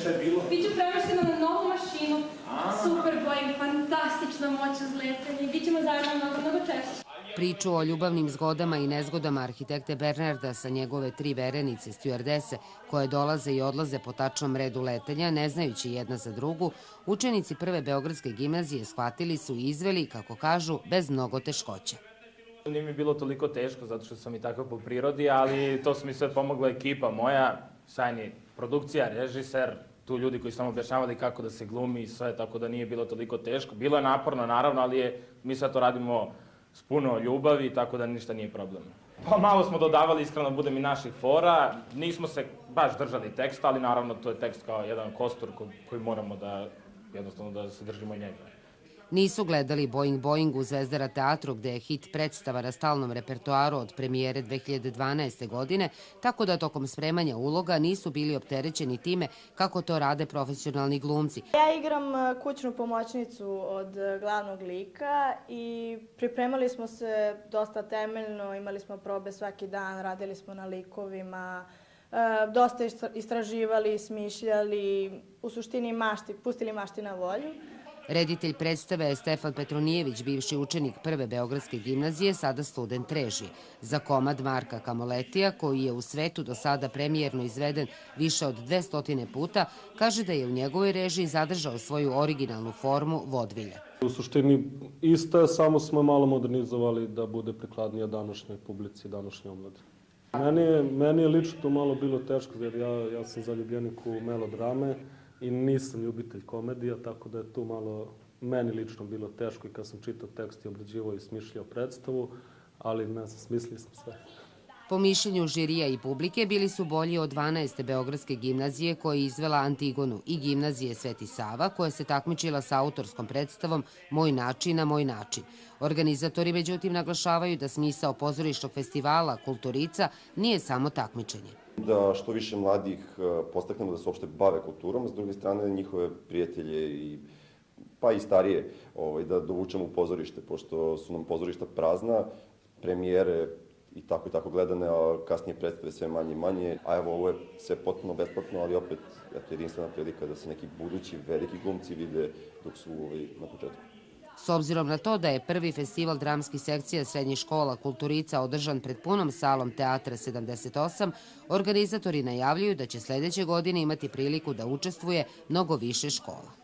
šta je bilo? Biću prevrštena na novu mašinu, super Boeing, fantastična moć uzletanja i bit ćemo zajedno mnogo češće. Priču o ljubavnim zgodama i nezgodama arhitekte Bernarda sa njegove 3 verenice, stjuardese, koje dolaze i odlaze po tačnom redu letenja, ne znajući jedna za drugu, učenici Prve Beogradske gimnazije shvatili su i izveli, kako kažu, bez mnogo teškoća. Nije mi bilo toliko teško, zato što sam i takav po prirodi, ali to su mi sve pomogla ekipa moja, sjajni produkcija, režiser, tu ljudi koji su nam objašnjavali kako da se glumi i sve, tako da nije bilo toliko teško. Bilo je naporno, naravno, ali mi sve to radimo s puno ljubavi, tako da ništa nije problem. Pa malo smo dodavali, iskreno budem, i naših fora. Nismo se baš držali teksta, ali naravno to je tekst kao jedan kostur koji moramo da, jednostavno, da se držimo njega. Nisu gledali Boing Boing u Zvezdara teatru, gde je hit predstava na stalnom repertoaru od premijere 2012. godine, tako da tokom spremanja uloga nisu bili opterećeni time kako to rade profesionalni glumci. Ja igram kućnu pomoćnicu od glavnog lika i pripremali smo se dosta temeljno, imali smo probe svaki dan, radili smo na likovima, dosta istraživali, smišljali, u suštini pustili mašti na volju. Reditelj predstave je Stefan Petronijević, bivši učenik Prve Beogradske gimnazije, sada student režije. Za komad Marka Kamoletija, koji je u svetu do sada premijerno izveden više od 200 puta, kaže da je u njegovoj režiji zadržao svoju originalnu formu vodvilja. U suštini ista je, samo smo malo modernizovali da bude prikladnija današnjoj publici, današnjoj omladi. Meni je lično to malo bilo teško, jer ja sam zaljubljenik u melodrame i nisam ljubitelj komedija, tako da je tu malo meni lično bilo teško i kad sam čitao tekst i obrađivao i smišljao predstavu, ali ne znam, smislio sam sve. Po mišljenju žirija i publike bili su bolji od 12. Beogradske gimnazije koja je izvela Antigonu i gimnazije Sveti Sava koja se takmičila sa autorskom predstavom Moj način na moj način. Organizatori međutim naglašavaju da smisao pozorišnog festivala Kulturica nije samo takmičenje. Da što više mladih podstaknemo da se uopšte bave kulturom, s druge strane njihove prijatelje pa i starije da dovučemo u pozorište, pošto su nam pozorišta prazna, premijere i tako gledane, a kasnije predstave sve manje i manje. A evo, ovo je sve potpuno besplatno, ali opet jedinstvena prilika da se neki budući veliki glumci vide dok su na početku. S obzirom na to da je prvi festival dramskih sekcija srednjih škola Kulturica održan pred punom salom Teatra 78, organizatori najavljuju da će sledeće godine imati priliku da učestvuje mnogo više škola.